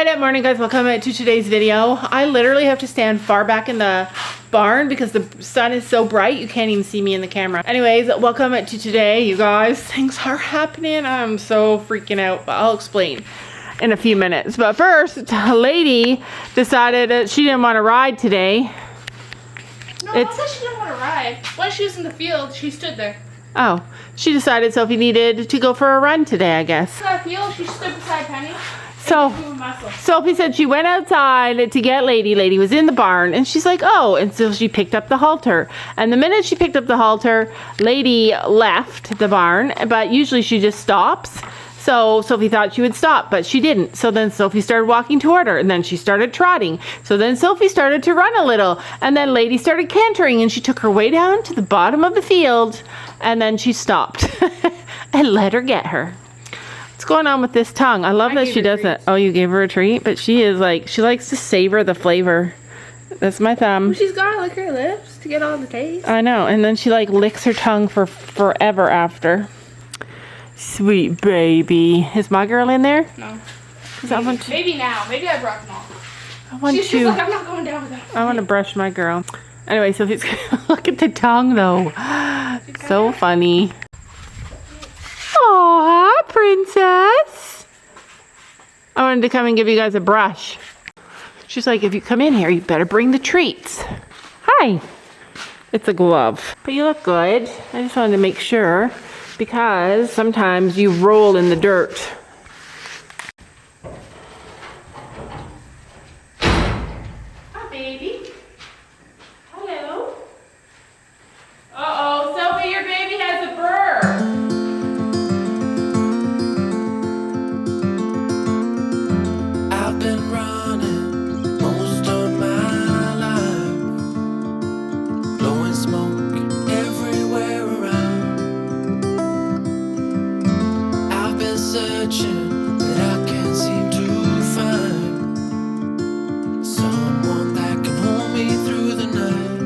Good morning, guys. Welcome to today's video. I literally have to stand far back in the barn because the sun is so bright you can't even see me in the camera. Anyways, welcome to today, you guys. Things are happening. I'm so freaking out, but I'll explain in a few minutes. But first, a lady decided that she didn't want to ride today. No, I thought she didn't want to ride. When she was in the field, she stood there. Oh, she decided Sophie needed to go for a run today, I guess. In the field, she stood beside Penny. So Sophie said she went outside to get Lady. Lady was in the barn and she's like, oh, and so she picked up the halter. And the minute she picked up the halter, Lady left the barn, but usually she just stops. So Sophie thought she would stop, but she didn't. So then Sophie started walking toward her and then she started trotting. So then Sophie started to run a little and then Lady started cantering and she took her way down to the bottom of the field and then she stopped and let her get her. What's going on with this tongue? I love that she does it. Oh, you gave her a treat? But she is like, she likes to savor the flavor. That's my thumb. Well, she's got to lick her lips to get all the taste. I know. And then she like licks her tongue for forever after. Sweet baby. Is my girl in there? No. Maybe now. Maybe I brought them all. She's just like, I'm not going down with that. I want to brush my girl. Anyway, Sophie's look at the tongue though. So funny. Oh, hi, princess. I wanted to come and give you guys a brush. She's like, if you come in here, you better bring the treats. Hi. It's a glove. But you look good. I just wanted to make sure because sometimes you roll in the dirt. Hi, baby. Hello. Uh-oh, Sophie, your baby has a burr. But I can't seem to find someone that can hold me through the night.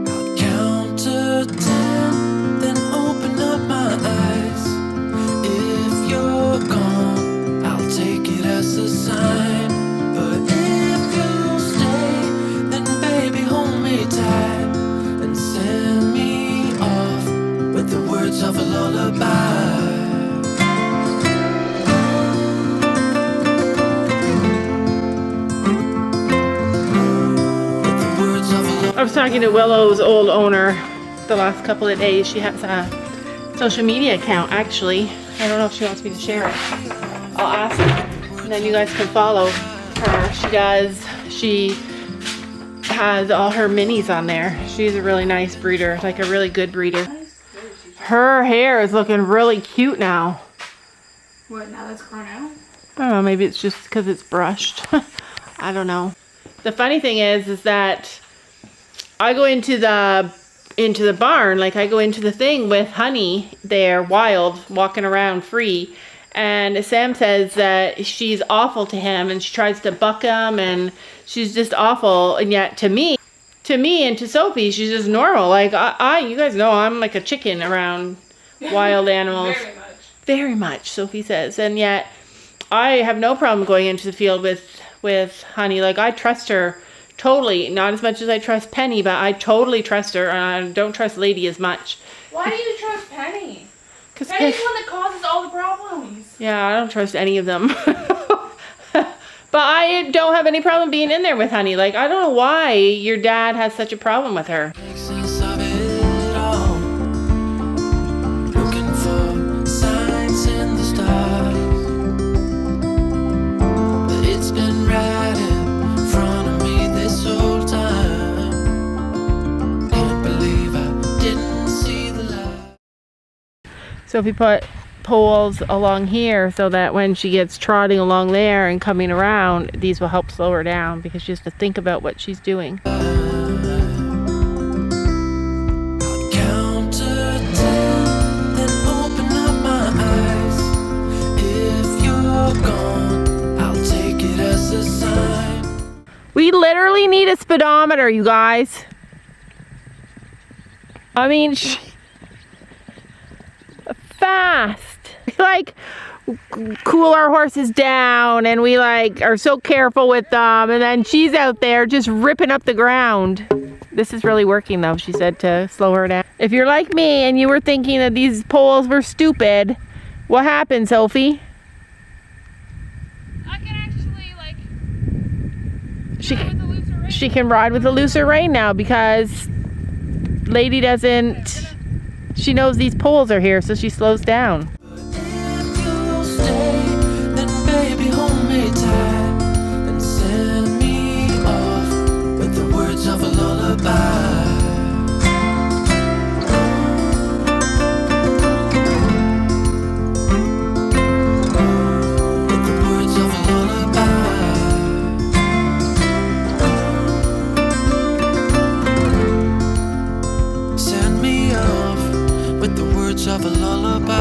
I'll count to 10, then open up my eyes. If you're gone, I'll take it as a sign. But if you stay, then baby hold me tight and send me off with the words of a lullaby. I was talking to Willow's old owner the last couple of days. She has a social media account, actually. I don't know if she wants me to share it. I'll ask her, and then you guys can follow her. She has all her minis on there. She's a really nice breeder, like a really good breeder. Her hair is looking really cute now. What, now that's grown out? I don't know, maybe it's just because it's brushed. I don't know. The funny thing is that I go into the barn, like I go into the thing with Honey there, wild, walking around free. And Sam says that she's awful to him and she tries to buck him and she's just awful. And yet to me and to Sophie, she's just normal. Like you guys know I'm like a chicken around wild animals. Very much, Sophie says. And yet I have no problem going into the field with Honey. Like I trust her totally. Not as much as I trust Penny, but I totally trust her and I don't trust Lady as much. Why do you trust Penny? Because Penny's the one that causes all the problems. Yeah, I don't trust any of them. But I don't have any problem being in there with Honey. Like, I don't know why your dad has such a problem with her. Make sense of it all. Looking for signs in the stars. But it's been right in front of me this whole time. Can't believe I didn't see the light. So if you put poles along here so that when she gets trotting along there and coming around, these will help slow her down because she has to think about what she's doing. I'll count to 10, then open up my eyes. If you're gone, I'll take it as a sign. We literally need a speedometer, you guys. I mean, fast. Like, cool our horses down, and we like are so careful with them, and then she's out there just ripping up the ground. This is really working though, she said, to slow her down. If you're like me and you were thinking that these poles were stupid, what happened, Sophie? I can actually like She can ride with a looser rein now because Lady doesn't, she knows these poles are here, so she slows down. If you'll stay, then baby hold me tight and send me off with the words of a lullaby. With the words of a lullaby. Send me off with the words of a lullaby.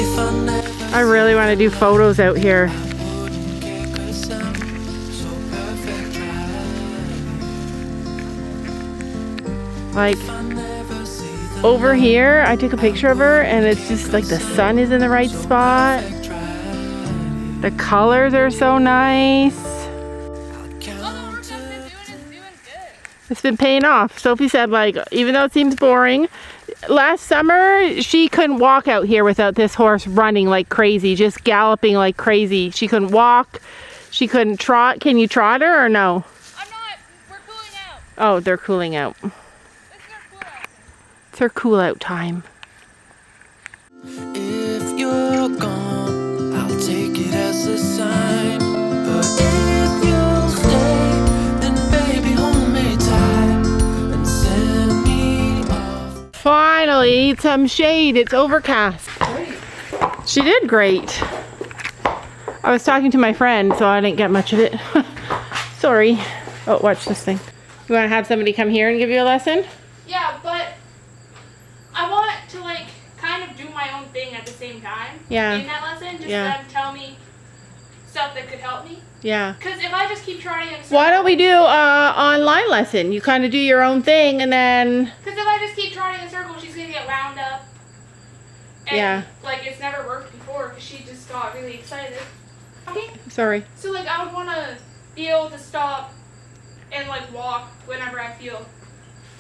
If I never I really want to do photos out here. wouldn't care 'cause I'm so perfect, right? Like I never see the over here, I took a picture of her and it's just like the sun is in the right spot. right. The colors are so nice. all the work I've been doing is doing good. It's been paying off. Sophie said, like, even though it seems boring, last summer she couldn't walk out here without this horse running like crazy, just galloping like crazy. She couldn't walk, she couldn't trot. Can you trot her or no? I'm not. We're cooling out. Oh, they're cooling out. This is our cool out. It's her cool out time. If you're gone, I'll take it as a sign. But if you'll stay, then baby hold me tight and send me off. Finally, some shade. It's overcast. She did great. I was talking to my friend, so I didn't get much of it. Sorry. Oh, watch this thing. You want to have somebody come here and give you a lesson? Yeah, but I want to like kind of do my own thing at the same time. Yeah. In that lesson, just Yeah. them tell me stuff that could help me. Yeah. Because if I just keep trying in a circle, Why don't we do a online lesson? You kind of do your own thing and then, Because if I just keep trying in a circle, she's gonna get wound up. And, Yeah. Like it's never worked before because she just got really excited. Okay. sorry. So like I would want to be able to stop and like walk whenever I feel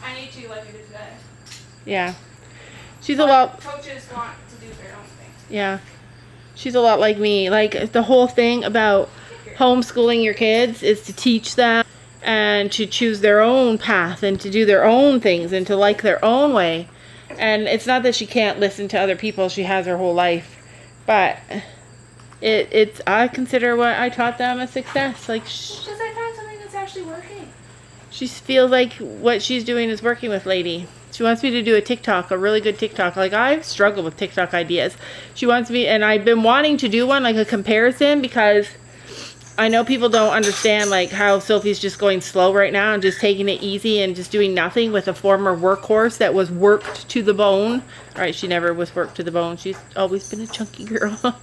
I need to, like I did today. Yeah. She's a lot, Coaches want to do their own thing. yeah. She's a lot like me. Like the whole thing about homeschooling your kids is to teach them and to choose their own path and to do their own things and to like their own way. And it's not that she can't listen to other people. She has her whole life. But it's I consider what I taught them a success. Like Because I found something that's actually working. she feels like what she's doing is working with Lady. She wants me to do a TikTok, a really good TikTok. Like I've struggled with TikTok ideas. She wants me, and I've been wanting to do one, like a comparison, because I know people don't understand like how Sophie's just going slow right now and just taking it easy and just doing nothing with a former workhorse that was worked to the bone. All right, she never was worked to the bone. She's always been a chunky girl.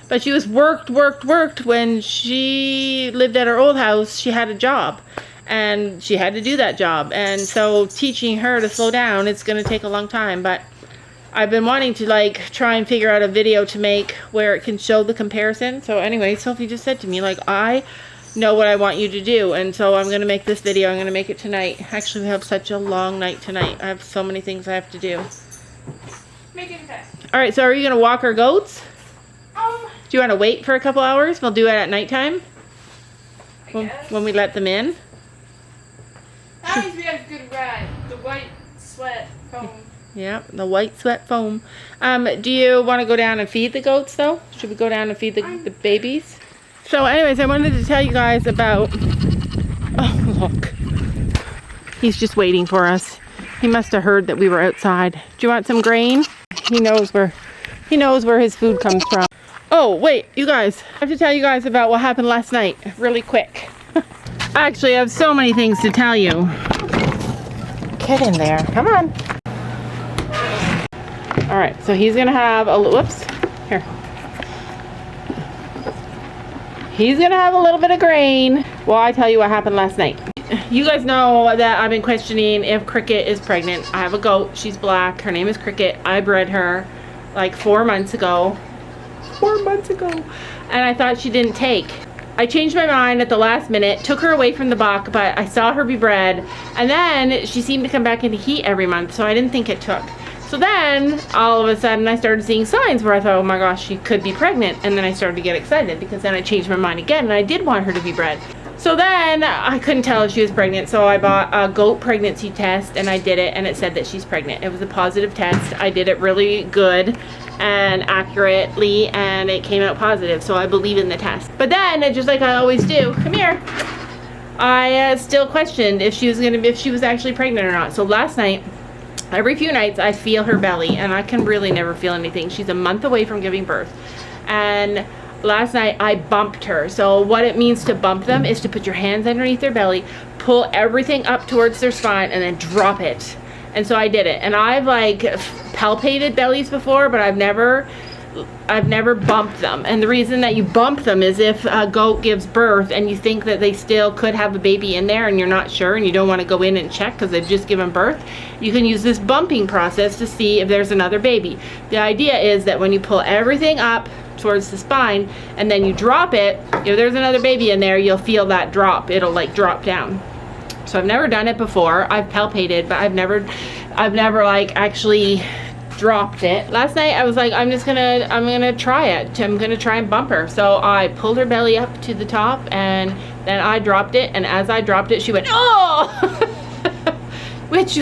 But she was worked when she lived at her old house. She had a job and she had to do that job. And so teaching her to slow down, it's going to take a long time. But I've been wanting to like try and figure out a video to make where it can show the comparison. So anyway, Sophie just said to me, like, I know what I want you to do. And so I'm going to make this video. I'm going to make it tonight. Actually, we have such a long night tonight. I have so many things I have to do. Make it okay. All right, so are you going to walk our goats? Do you want to wait for a couple hours? We'll do it at nighttime I guess. when we let them in. That means we had a good ride. The white sweat foam. Yeah, the white sweat foam. Do you want to go down and feed the goats though? Should we go down and feed the babies? So anyways, I wanted to tell you guys about, oh look, he's just waiting for us. He must have heard that we were outside. Do you want some grain? He knows where his food comes from. Oh wait, you guys, I have to tell you guys about what happened last night really quick. Actually, I have so many things to tell you. Get in there, come on. All right, so he's gonna have a, whoops, here. He's gonna have a little bit of grain while I tell you what happened last night. You guys know that I've been questioning if Cricket is pregnant. I have a goat, she's black, her name is Cricket. I bred her like 4 months ago. 4 months ago. And I thought she didn't take. I changed my mind at the last minute, took her away from the buck, but I saw her be bred, and then she seemed to come back into heat every month, so I didn't think it took. So then, all of a sudden, I started seeing signs where I thought, oh my gosh, she could be pregnant, and then I started to get excited, because then I changed my mind again, and I did want her to be bred. So then, I couldn't tell if she was pregnant, so I bought a goat pregnancy test, and I did it, and it said that she's pregnant. It was a positive test. I did it really good and accurately, and it came out positive, so I believe in the test. But then, just like I always do, come here, I still questioned if she was actually pregnant or not. So last night, every few nights, I feel her belly, and I can really never feel anything. She's a month away from giving birth, and last night I bumped her. So what it means to bump them is to put your hands underneath their belly, pull everything up towards their spine, and then drop it. And so I did it. And I've like palpated bellies before, but I've never bumped them. And the reason that you bump them is if a goat gives birth and you think that they still could have a baby in there and you're not sure and you don't want to go in and check because they've just given birth, you can use this bumping process to see if there's another baby. The idea is that when you pull everything up towards the spine and then you drop it, if there's another baby in there, you'll feel that drop. It'll like drop down. So I've never done it before. I've palpated, but I've never like actually dropped it. Last night I was like, I'm gonna try it. I'm gonna try and bump her. So I pulled her belly up to the top and then I dropped it, and as I dropped it, she went, oh! Which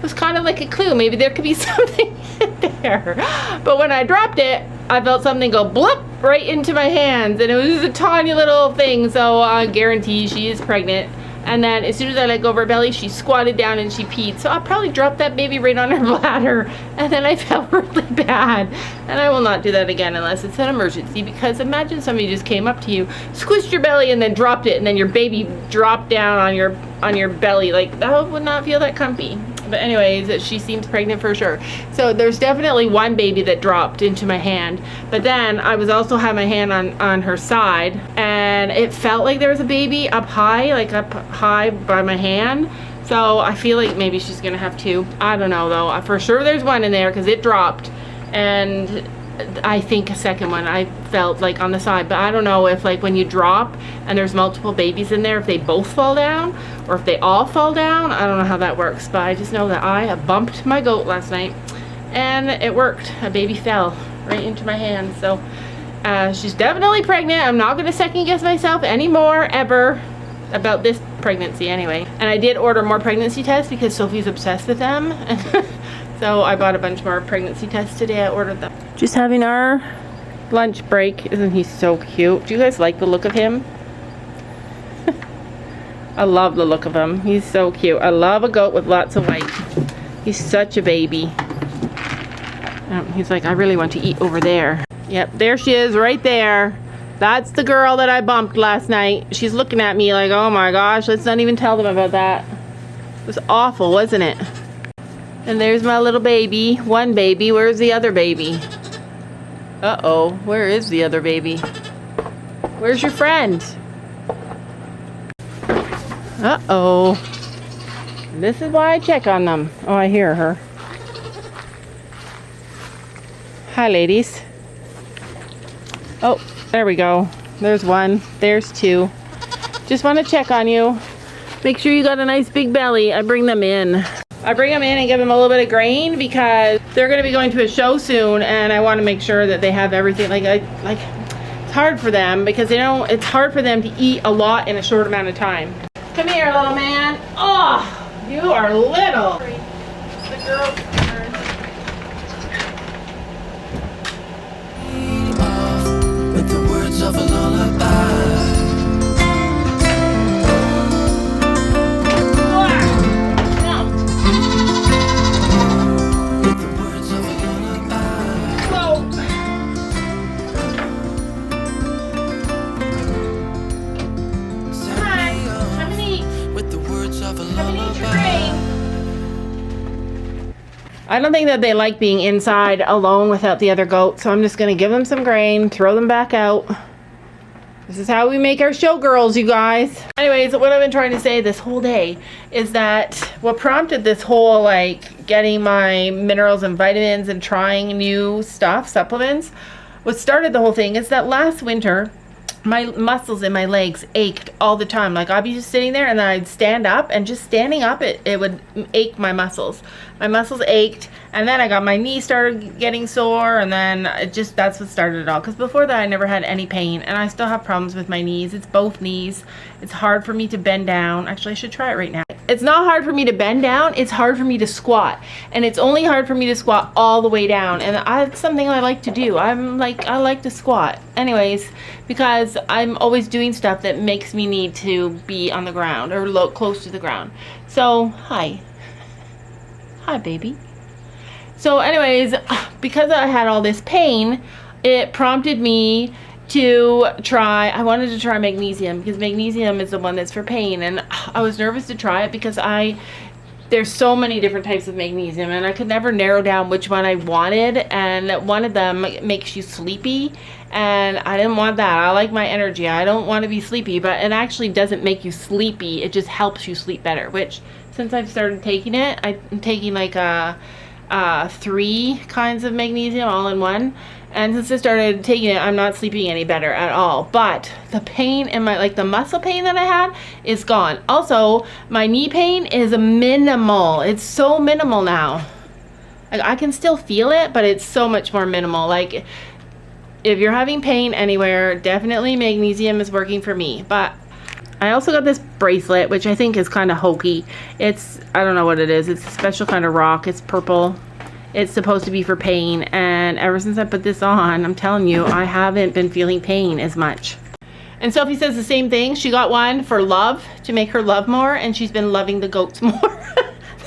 was kind of like a clue. Maybe there could be something in there. But when I dropped it, I felt something go blip right into my hands, and it was just a tiny little thing, so I guarantee she is pregnant. And then as soon as I let go of her belly, she squatted down and she peed. So I probably dropped that baby right on her bladder, and then I felt really bad. And I will not do that again unless it's an emergency, because imagine somebody just came up to you, squished your belly, and then dropped it, and then your baby dropped down on your belly. Like, that would not feel that comfy. But anyways, she seems pregnant for sure. So there's definitely one baby that dropped into my hand. But then I was also had my hand on her side, and it felt like there was a baby up high by my hand. So I feel like maybe she's gonna have two. I don't know though. For sure there's one in there because it dropped, and I think a second one I felt like on the side, but I don't know if like when you drop and there's multiple babies in there, if they both fall down or if they all fall down. I don't know how that works, but I just know that I bumped my goat last night and it worked. A baby fell right into my hand. So she's definitely pregnant. I'm not going to second guess myself anymore ever about this pregnancy anyway. And I did order more pregnancy tests because Sophie's obsessed with them. So I bought a bunch more pregnancy tests today. I ordered them. Just having our lunch break. Isn't he so cute? Do you guys like the look of him? I love the look of him. He's so cute. I love a goat with lots of white. He's such a baby. He's like, I really want to eat over there. Yep, there she is right there. That's the girl that I bumped last night. She's looking at me like, oh my gosh, let's not even tell them about that. It was awful, wasn't it? And there's my little baby. One baby. Where's the other baby? Uh-oh. Where is the other baby? Where's your friend? Uh-oh. This is why I check on them. Oh, I hear her. Hi, ladies. Oh, there we go. There's one. There's two. Just want to check on you. Make sure you got a nice big belly. I bring them in. I bring them in and give them a little bit of grain because they're going to be going to a show soon, and I want to make sure that they have everything. Like it's hard for them because it's hard for them to eat a lot in a short amount of time. Come here, little man. Oh, you are little. The girl's turn. With the words of a lullaby. I don't think that they like being inside alone without the other goat, so I'm just going to give them some grain, throw them back out. This is how we make our showgirls, you guys. Anyways, what I've been trying to say this whole day is that what prompted this whole like getting my minerals and vitamins and trying new stuff, supplements, what started the whole thing is that last winter, my muscles in my legs ached all the time. Like I'd be just sitting there and then I'd stand up, and just standing up, it would ache my muscles. My muscles ached, and then I got my knee started getting sore, and then that's what started it all. Because before that I never had any pain, and I still have problems with my knees. It's both knees. It's hard for me to bend down. Actually, I should try it right now. It's not hard for me to bend down, it's hard for me to squat. And it's only hard for me to squat all the way down. And it's something I like to do. I like to squat. Anyways, because I'm always doing stuff that makes me need to be on the ground or close to the ground. So, hi. Hi, baby. So anyways, because I had all this pain, it prompted me to I wanted to try magnesium, because magnesium is the one that's for pain, and I was nervous to try it because there's so many different types of magnesium, and I could never narrow down which one I wanted, and one of them makes you sleepy, and I didn't want that. I like my energy. I don't want to be sleepy, but it actually doesn't make you sleepy. It just helps you sleep better, which since I've started taking it, I'm taking like 3 kinds of magnesium all in one. And since I started taking it, I'm not sleeping any better at all. But the pain in my, the muscle pain that I had is gone. Also, my knee pain is minimal. It's so minimal now. Like, I can still feel it, but it's so much more minimal. Like, if you're having pain anywhere, definitely magnesium is working for me. But I also got this bracelet, which I think is kind of hokey. I don't know what it is. It's a special kind of rock. It's purple. It's supposed to be for pain, and ever since I put this on, I'm telling you, I haven't been feeling pain as much. And Sophie says the same thing. She got one for love, to make her love more, and she's been loving the goats more.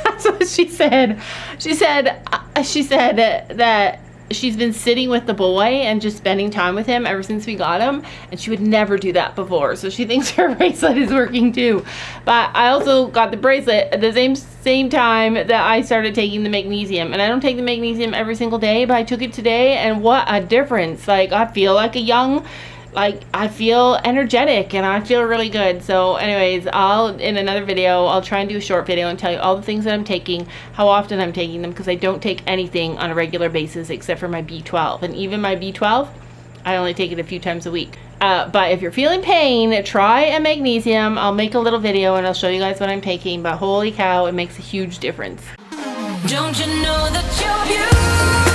That's what she said. She said that she's been sitting with the boy and just spending time with him ever since we got him, and she would never do that before. So she thinks her bracelet is working too. But I also got the bracelet at the same time that I started taking the magnesium, and I don't take the magnesium every single day, but I took it today, and what a difference. Like, I feel like I feel energetic, and I feel really good. So anyways, in another video, I'll try and do a short video and tell you all the things that I'm taking, how often I'm taking them, because I don't take anything on a regular basis except for my B12. And even my B12, I only take it a few times a week. But if you're feeling pain, try a magnesium. I'll make a little video and I'll show you guys what I'm taking, but holy cow, it makes a huge difference. Don't you know that you're beautiful?